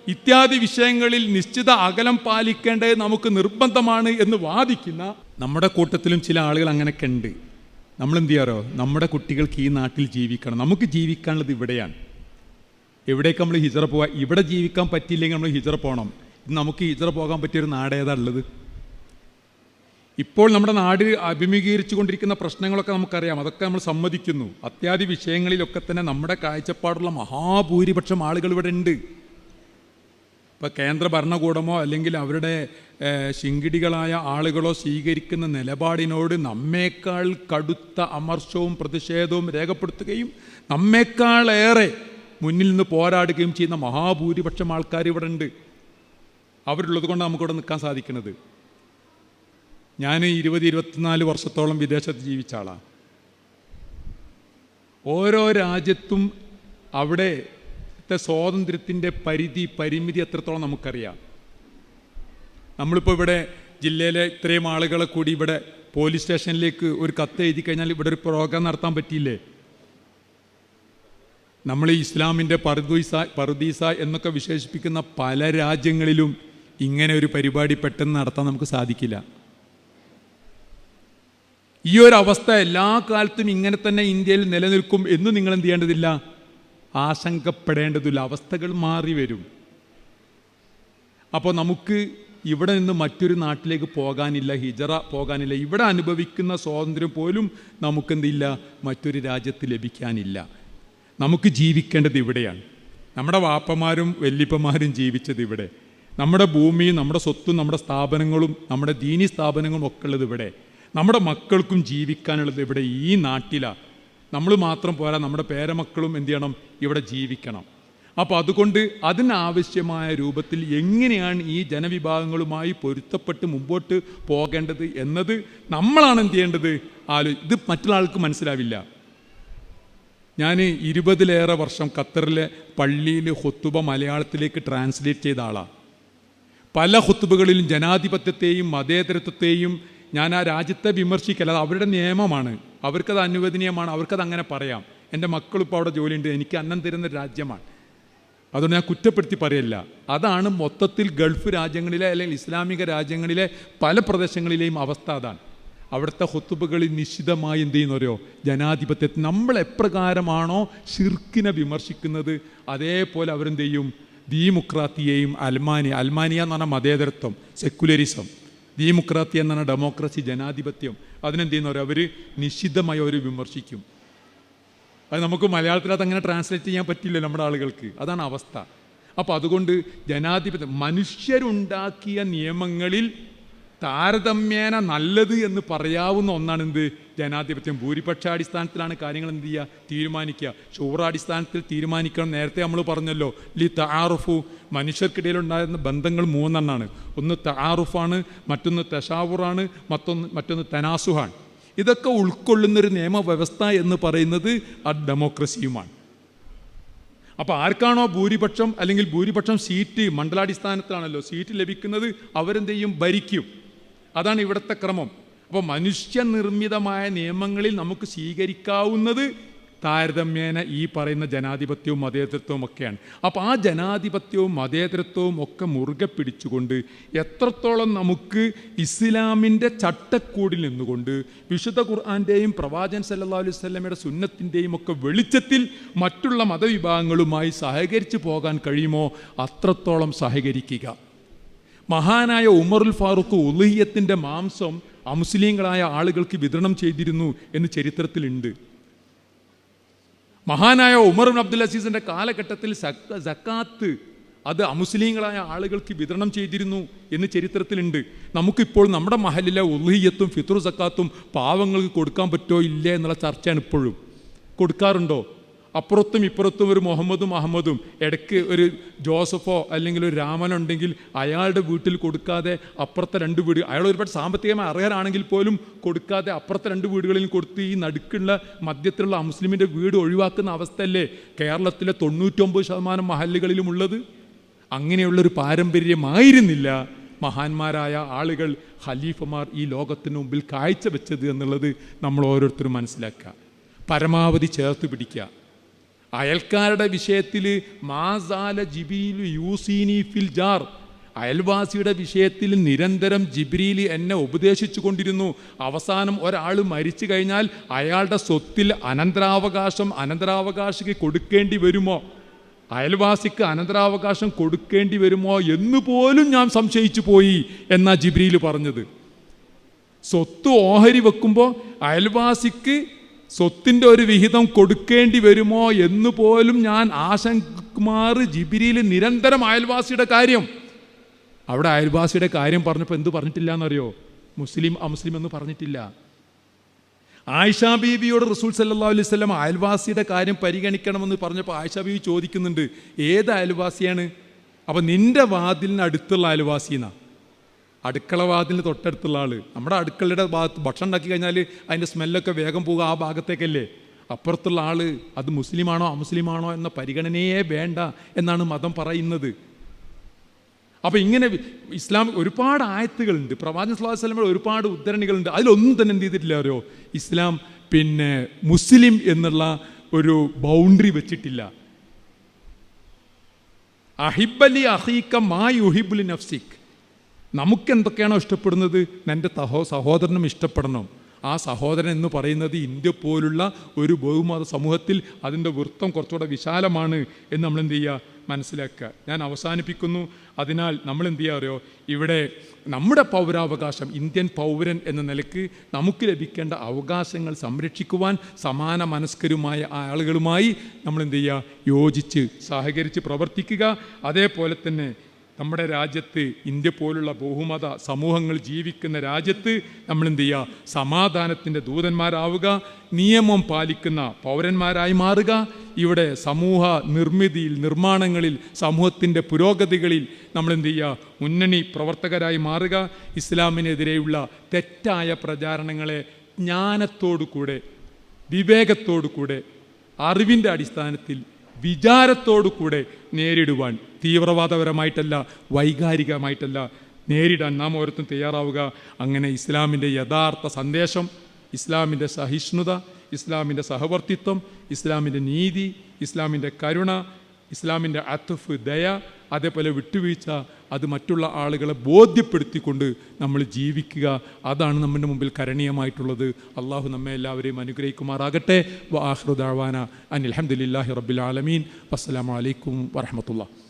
ഇത്യാദി വിഷയങ്ങളിൽ നിശ്ചിത അകലം പാലിക്കേണ്ടത് നമുക്ക് നിർബന്ധമാണ് എന്ന് വാദിക്കുന്ന നമ്മുടെ കൂട്ടത്തിലും ചില ആളുകൾ അങ്ങനെയൊക്കെ ഉണ്ട്. നമ്മളെന്ത് ചെയ്യാറോ, നമ്മുടെ കുട്ടികൾക്ക് ഈ നാട്ടിൽ ജീവിക്കണം, നമുക്ക് ജീവിക്കാനുള്ളത് ഇവിടെയാണ്. എവിടേക്ക് നമ്മൾ ഹിജറ പോവാ? ഇവിടെ ജീവിക്കാൻ പറ്റിയില്ലെങ്കിൽ നമ്മൾ ഹിജറ പോകണം. നമുക്ക് ഹിജറ പോകാൻ പറ്റിയൊരു നാട് ഏതാ ഉള്ളത്? ഇപ്പോൾ നമ്മുടെ നാട് അഭിമുഖീകരിച്ചു കൊണ്ടിരിക്കുന്ന പ്രശ്നങ്ങളൊക്കെ നമുക്കറിയാം, അതൊക്കെ നമ്മൾ സമ്മതിക്കുന്നു. അത്യാദി വിഷയങ്ങളിലൊക്കെ തന്നെ നമ്മുടെ കാഴ്ചപ്പാടുള്ള മഹാഭൂരിപക്ഷം ആളുകൾ ഇവിടെ ഉണ്ട്. ഇപ്പോൾ കേന്ദ്ര ഭരണകൂടമോ അല്ലെങ്കിൽ അവരുടെ ശിങ്കിടികളായ ആളുകളോ സ്വീകരിക്കുന്ന നിലപാടിനോട് നമ്മേക്കാൾ കടുത്ത അമർഷവും പ്രതിഷേധവും രേഖപ്പെടുത്തുകയും നമ്മേക്കാളേറെ മുന്നിൽ നിന്ന് പോരാടുകയും ചെയ്യുന്ന മഹാഭൂരിപക്ഷം ആൾക്കാർ ഇവിടെ ഉണ്ട്. അവരുള്ളത് കൊണ്ട് നമുക്കിവിടെ നിൽക്കാൻ സാധിക്കുന്നത്. ഞാൻ 20-24 വർഷത്തോളം വിദേശത്ത് ജീവിച്ച ആളാണ്. ഓരോ രാജ്യത്തും അവിടുത്തെ സ്വാതന്ത്ര്യത്തിൻ്റെ പരിമിതി എത്രത്തോളം നമുക്കറിയാം. നമ്മളിപ്പോൾ ഇവിടെ ജില്ലയിലെ ഇത്രയും ആളുകളെ കൂടി ഇവിടെ പോലീസ് സ്റ്റേഷനിലേക്ക് ഒരു കത്ത് എഴുതി കഴിഞ്ഞാൽ ഇവിടെ ഒരു പ്രോഗ്രാം നടത്താൻ പറ്റിയില്ലേ? നമ്മൾ ഈ ഇസ്ലാമിൻ്റെ പറുദീസ എന്നൊക്കെ വിശേഷിപ്പിക്കുന്ന പല രാജ്യങ്ങളിലും ഇങ്ങനെ ഒരു പരിപാടി പെട്ടെന്ന് നടത്താൻ നമുക്ക് സാധിക്കില്ല. ഈ ഒരു അവസ്ഥ എല്ലാ കാലത്തും ഇങ്ങനെ തന്നെ ഇന്ത്യയിൽ നിലനിൽക്കും എന്ന് നിങ്ങൾ എന്ത് ചെയ്യേണ്ടതില്ല, ആശങ്കപ്പെടേണ്ടതില്ല. അവസ്ഥകൾ മാറി വരും. അപ്പോൾ നമുക്ക് ഇവിടെ നിന്ന് മറ്റൊരു നാട്ടിലേക്ക് പോകാനില്ല, ഹിജറ പോകാനില്ല. ഇവിടെ അനുഭവിക്കുന്ന സ്വാതന്ത്ര്യം പോലും നമുക്കെന്തില്ല, മറ്റൊരു രാജ്യത്ത് ലഭിക്കാനില്ല. നമുക്ക് ജീവിക്കേണ്ടത് ഇവിടെയാണ്. നമ്മുടെ വാപ്പമാരും വല്യപ്പന്മാരും ജീവിച്ചത് ഇവിടെ. നമ്മുടെ ഭൂമിയും നമ്മുടെ സ്വത്തും നമ്മുടെ സ്ഥാപനങ്ങളും നമ്മുടെ ദീനി സ്ഥാപനങ്ങളും ഒക്കെ ഉള്ളത് ഇവിടെ. നമ്മുടെ മക്കൾക്കും ജീവിക്കാനുള്ളത് ഇവിടെ, ഈ നാട്ടിലാണ്. നമ്മൾ മാത്രം പോരാ, നമ്മുടെ പേരമക്കളും എന്ത് ചെയ്യണം, ഇവിടെ ജീവിക്കണം. അപ്പോൾ അതുകൊണ്ട് അതിനാവശ്യമായ രൂപത്തിൽ എങ്ങനെയാണ് ഈ ജനവിഭാഗങ്ങളുമായി പൊരുത്തപ്പെട്ട് മുമ്പോട്ട് പോകേണ്ടത് എന്നത് നമ്മളാണ് എന്ത് ചെയ്യേണ്ടത്, ഇത് മറ്റുള്ള ആൾക്ക് മനസ്സിലാവില്ല. ഞാൻ 20-ലേറെ വർഷം ഖത്തറിലെ പള്ളിയിൽ ഖുത്തുബ മലയാളത്തിലേക്ക് ട്രാൻസ്ലേറ്റ് ചെയ്ത ആളാണ്. പല ഖുത്തുബകളിലും ജനാധിപത്യത്തെയും മതേതരത്വത്തെയും ഞാൻ ആ രാജ്യത്തെ വിമർശിക്കല്ല, അത് അവരുടെ നിയമമാണ്, അവർക്കത് അനുവദനീയമാണ്, അവർക്കത് അങ്ങനെ പറയാം. എൻ്റെ മക്കളിപ്പോൾ അവിടെ ജോലിയുണ്ട്, എനിക്ക് അന്നം തരുന്ന രാജ്യമാണ്, അതുകൊണ്ട് ഞാൻ കുറ്റപ്പെടുത്തി പറയല്ല. അതാണ് മൊത്തത്തിൽ ഗൾഫ് രാജ്യങ്ങളിലെ അല്ലെങ്കിൽ ഇസ്ലാമിക രാജ്യങ്ങളിലെ പല പ്രദേശങ്ങളിലെയും അവസ്ഥ അതാണ്. അവിടുത്തെ ഖുത്തുബകളിൽ നിശ്ചിതമായി എന്ത് ചെയ്യുന്നവരോ ജനാധിപത്യത്തെ നമ്മൾ എപ്രകാരമാണോ ഷിർക്കിനെ വിമർശിക്കുന്നത് അതേപോലെ അവരെന്ത് ചെയ്യും, ഡീമുക്രാത്തിയെയും അൽമാനിയ എന്ന് പറഞ്ഞാൽ മതേതരത്വം, സെക്കുലറിസം, ഡീമുക്രാത്തി എന്ന് പറഞ്ഞാൽ ഡെമോക്രസി, ജനാധിപത്യം, അതിനെന്ത് ചെയ്യുന്നവരോ അവർ നിശ്ചിതമായി അവർ വിമർശിക്കും. അത് നമുക്ക് മലയാളത്തിലത് അങ്ങനെ ട്രാൻസ്ലേറ്റ് ചെയ്യാൻ പറ്റില്ല നമ്മുടെ ആളുകൾക്ക്, അതാണ് അവസ്ഥ. അപ്പോൾ അതുകൊണ്ട് ജനാധിപത്യം മനുഷ്യരുണ്ടാക്കിയ നിയമങ്ങളിൽ താരതമ്യേന നല്ലത് എന്ന് പറയാവുന്ന ഒന്നാണ് എന്ത്, ജനാധിപത്യം. ഭൂരിപക്ഷാടിസ്ഥാനത്തിലാണ് കാര്യങ്ങൾ എന്ത് ചെയ്യുക, തീരുമാനിക്കുക. ഷൂറാടിസ്ഥാനത്തിൽ തീരുമാനിക്കണം. നേരത്തെ നമ്മൾ പറഞ്ഞല്ലോ, ലി തആറുഫു, മനുഷ്യർക്കിടയിലുണ്ടായിരുന്ന ബന്ധങ്ങൾ 3 എണ്ണമാണ്. ഒന്ന് തആറുഫാണ്, മറ്റൊന്ന് തശാവുറാണ്, മറ്റൊന്ന് തനാസുഹാണ്. ഇതൊക്കെ ഉൾക്കൊള്ളുന്നൊരു നിയമവ്യവസ്ഥ എന്ന് പറയുന്നത് ആ ഡെമോക്രസിയുമാണ്. അപ്പോൾ ആർക്കാണോ ഭൂരിപക്ഷം അല്ലെങ്കിൽ ഭൂരിപക്ഷം സീറ്റ് മണ്ഡലാടിസ്ഥാനത്തിലാണല്ലോ സീറ്റ് ലഭിക്കുന്നത്, അവരെന്ത് ചെയ്യും, ഭരിക്കും. അതാണ് ഇവിടുത്തെ ക്രമം. അപ്പോൾ മനുഷ്യനിർമ്മിതമായ നിയമങ്ങളിൽ നമുക്ക് സ്വീകരിക്കാവുന്നത് താരതമ്യേന ഈ പറയുന്ന ജനാധിപത്യവും മതേതരത്വവും ഒക്കെയാണ്. അപ്പോൾ ആ ജനാധിപത്യവും മതേതരത്വവും ഒക്കെ മുറുകെ പിടിച്ചുകൊണ്ട് എത്രത്തോളം നമുക്ക് ഇസ്ലാമിൻ്റെ ചട്ടക്കൂടിൽ നിന്നുകൊണ്ട് വിശുദ്ധ ഖുർആൻ്റെയും പ്രവാചകൻ സല്ലല്ലാഹു അലൈഹി വസല്ലമയുടെ സുന്നത്തിൻ്റെയും ഒക്കെ വെളിച്ചത്തിൽ മറ്റുള്ള മതവിഭാഗങ്ങളുമായി സഹകരിച്ച് പോകാൻ കഴിയുമോ അത്രത്തോളം സഹകരിക്കുക. മഹാനായ ഉമറുൽ ഫാറൂഖ് ഉളുഹിയ്യത്തിൻ്റെ മാംസം അമുസ്ലിങ്ങളായ ആളുകൾക്ക് വിതരണം ചെയ്തിരുന്നു എന്ന് ചരിത്രത്തിലുണ്ട്. മഹാനായ ഉമർ ഇബ്നു അബ്ദുൽ അസീസിൻ്റെ കാലഘട്ടത്തിൽ സക്കാത്ത് അത് അമുസ്ലിങ്ങളായ ആളുകൾക്ക് വിതരണം ചെയ്തിരുന്നു എന്ന് ചരിത്രത്തിലുണ്ട്. നമുക്കിപ്പോൾ നമ്മുടെ മഹലിലെ ഉളുഹിയ്യത്തും ഫിത്ർ സക്കാത്തും പാവങ്ങൾക്ക് കൊടുക്കാൻ പറ്റുമോ ഇല്ലേ എന്നുള്ള ചർച്ചയാണ് ഇപ്പോഴും. കൊടുക്കാറുണ്ടോ? അപ്പുറത്തും ഇപ്പുറത്തും ഒരു മുഹമ്മദും അഹമ്മദും, ഇടയ്ക്ക് ഒരു ജോസഫോ അല്ലെങ്കിൽ ഒരു രാമനോ ഉണ്ടെങ്കിൽ അയാളുടെ വീട്ടിൽ കൊടുക്കാതെ അപ്പുറത്തെ 2 വീട്, അയാൾ ഒരുപാട് സാമ്പത്തികമായി അറിയാനാണെങ്കിൽ പോലും കൊടുക്കാതെ അപ്പുറത്തെ 2 വീടുകളിൽ കൊടുത്ത് ഈ നടുക്കുള്ള മധ്യത്തിലുള്ള മുസ്ലിമിൻ്റെ വീട് ഒഴിവാക്കുന്ന അവസ്ഥയല്ലേ കേരളത്തിലെ 99% മഹല്ലുകളിലും ഉള്ളത്? അങ്ങനെയുള്ളൊരു പാരമ്പര്യമായിരുന്നില്ല മഹാന്മാരായ ആളുകൾ, ഖലീഫമാർ ഈ ലോകത്തിന് മുമ്പിൽ കാഴ്ചവെച്ചത് എന്നുള്ളത് നമ്മൾ ഓരോരുത്തരും മനസ്സിലാക്കുക. പരമാവധി ചേർത്ത് പിടിക്കുക. അയൽക്കാരുടെ വിഷയത്തിൽ മാസാല ജിബീലു യൂസീനി ഫിൽ ജാർ, അയൽവാസിയുടെ വിഷയത്തിൽ നിരന്തരം ജിബ്രീൽ എന്നെ ഉപദേശിച്ചു കൊണ്ടിരുന്നു. അവസാനം ഒരാൾ മരിച്ചു കഴിഞ്ഞാൽ അയാളുടെ സ്വത്തിൽ അനന്തരാവകാശിക്ക് കൊടുക്കേണ്ടി വരുമോ, അയൽവാസിക്ക് അനന്തരാവകാശം കൊടുക്കേണ്ടി വരുമോ എന്ന് പോലും ഞാൻ സംശയിച്ചു പോയി എന്നാ ജിബ്രീൽ പറഞ്ഞത്. സ്വത്ത് ഓഹരി വെക്കുമ്പോൾ അയൽവാസിക്ക് സ്വത്തിൻ്റെ ഒരു വിഹിതം കൊടുക്കേണ്ടി വരുമോ എന്ന് പോലും ഞാൻ ചോദിക്കുമാർ ജിബ്രീൽ നിരന്തരം അയൽവാസിയുടെ കാര്യം. അവിടെ അയൽവാസിയുടെ കാര്യം പറഞ്ഞപ്പോൾ എന്ത് പറഞ്ഞിട്ടില്ല എന്നറിയോ? മുസ്ലിം അമുസ്ലിം എന്ന് പറഞ്ഞിട്ടില്ല. ആയിഷ ബീവിയോട് റസൂൽ സല്ലല്ലാഹു അലൈഹി വസല്ലം അയൽവാസിയുടെ കാര്യം പരിഗണിക്കണമെന്ന് പറഞ്ഞപ്പോൾ ആയിഷ ബീവി ചോദിക്കുന്നുണ്ട്, ഏത് അയൽവാസിയാണ്? അപ്പം നിന്റെ വാതിലിന് അടുത്തുള്ള അയൽവാസി എന്നാ. അടുക്കള വാതിലിന് തൊട്ടടുത്തുള്ള ആൾ. നമ്മുടെ അടുക്കളയുടെ ഭാഗത്ത് ഭക്ഷണം ഉണ്ടാക്കി കഴിഞ്ഞാൽ അതിൻ്റെ സ്മെല്ലൊക്കെ വേഗം പോകുക ആ ഭാഗത്തേക്കല്ലേ. അപ്പുറത്തുള്ള ആൾ അത് മുസ്ലിമാണോ അമുസ്ലിമാണോ എന്ന പരിഗണനയെ വേണ്ട എന്നാണ് മതം പറയുന്നത്. അപ്പോൾ ഇങ്ങനെ ഇസ്ലാം ഒരുപാട് ആയത്തുകളുണ്ട്, പ്രവാചകൻ സ്വല്ലല്ലാഹു അലൈഹി വസല്ലമയുടെ ഒരുപാട് ഉദ്ധരണികളുണ്ട്. അതിലൊന്നും തന്നെ എന്ത് ചെയ്തിട്ടില്ല അറിയോ? ഇസ്ലാം മുസ്ലിം എന്നുള്ള ഒരു ബൗണ്ടറി വെച്ചിട്ടില്ല. അഹിബ്ബലി അഹീക മാ യുഹിബ്ബുലി നഫ്സിക്. നമുക്കെന്തൊക്കെയാണോ ഇഷ്ടപ്പെടുന്നത് എൻ്റെ സഹോദരനും ഇഷ്ടപ്പെടണം. ആ സഹോദരൻ എന്ന് പറയുന്നത് ഇന്ത്യ പോലുള്ള ഒരു ബഹുമത സമൂഹത്തിൽ അതിൻ്റെ വൃത്തം കുറച്ചുകൂടെ വിശാലമാണ് എന്ന് നമ്മൾ എന്ത് ചെയ്യുക, മനസ്സിലാക്കുക. ഞാൻ അവസാനിപ്പിക്കുന്നു. അതിനാൽ നമ്മൾ എന്ത് ചെയ്യുക അറിയോ? ഇവിടെ നമ്മുടെ പൗരാവകാശം, ഇന്ത്യൻ പൗരൻ എന്ന നിലയ്ക്ക് നമുക്ക് ലഭിക്കേണ്ട അവകാശങ്ങൾ സംരക്ഷിക്കുവാൻ സമാന മനസ്കരുമായ ആളുകളുമായി നമ്മൾ എന്ത് ചെയ്യുക, യോജിച്ച് സഹകരിച്ച് പ്രവർത്തിക്കുക. അതേപോലെ തന്നെ നമ്മുടെ രാജ്യത്ത്, ഇന്ത്യ പോലുള്ള ബഹുമത സമൂഹങ്ങൾ ജീവിക്കുന്ന രാജ്യത്ത് നമ്മൾ എന്ത് ചെയ്യുക, സമാധാനത്തിൻ്റെ ദൂതന്മാരാവുക, നിയമം പാലിക്കുന്ന പൗരന്മാരായി മാറുക. ഇവിടെ സമൂഹ നിർമ്മിതിയിൽ, നിർമ്മാണങ്ങളിൽ, സമൂഹത്തിൻ്റെ പുരോഗതികളിൽ നമ്മൾ എന്ത് ചെയ്യുക, മുന്നണി പ്രവർത്തകരായി മാറുക. ഇസ്ലാമിനെതിരെയുള്ള തെറ്റായ പ്രചാരണങ്ങളെ ജ്ഞാനത്തോടു കൂടെ, വിവേകത്തോടു കൂടെ, അറിവിൻ്റെ അടിസ്ഥാനത്തിൽ, വിചാരത്തോടു കൂടെ നേരിടുവാൻ, തീവ്രവാദപരമായിട്ടല്ല വൈകാരികമായിട്ടല്ല നേരിടാൻ നാം ഓരോരുത്തരും തയ്യാറാവുക. അങ്ങനെ ഇസ്ലാമിൻ്റെ യഥാർത്ഥ സന്ദേശം, ഇസ്ലാമിൻ്റെ സഹിഷ്ണുത, ഇസ്ലാമിൻ്റെ സഹവർത്തിത്വം, ഇസ്ലാമിൻ്റെ നീതി, ഇസ്ലാമിൻ്റെ കരുണ, ഇസ്ലാമിൻ്റെ അത്ഫ്, ദയ, അതേപോലെ വിട്ടുവീഴ്ച, അത് മറ്റുള്ള ആളുകളെ ബോധ്യപ്പെടുത്തിക്കൊണ്ട് നമ്മൾ ജീവിക്കുക. അതാണ് നമ്മുടെ മുമ്പിൽ കരണീയമായിട്ടുള്ളത്. അള്ളാഹു നമ്മെ എല്ലാവരെയും അനുഗ്രഹിക്കുമാറാകട്ടെ. വആഖിറു ദഅവാന അനിൽ ഹംദുലില്ലാഹി റബ്ബിൽ ആലമീൻ. വസ്സലാമു അലൈക്കും വറഹ്മത്തുള്ളാഹി.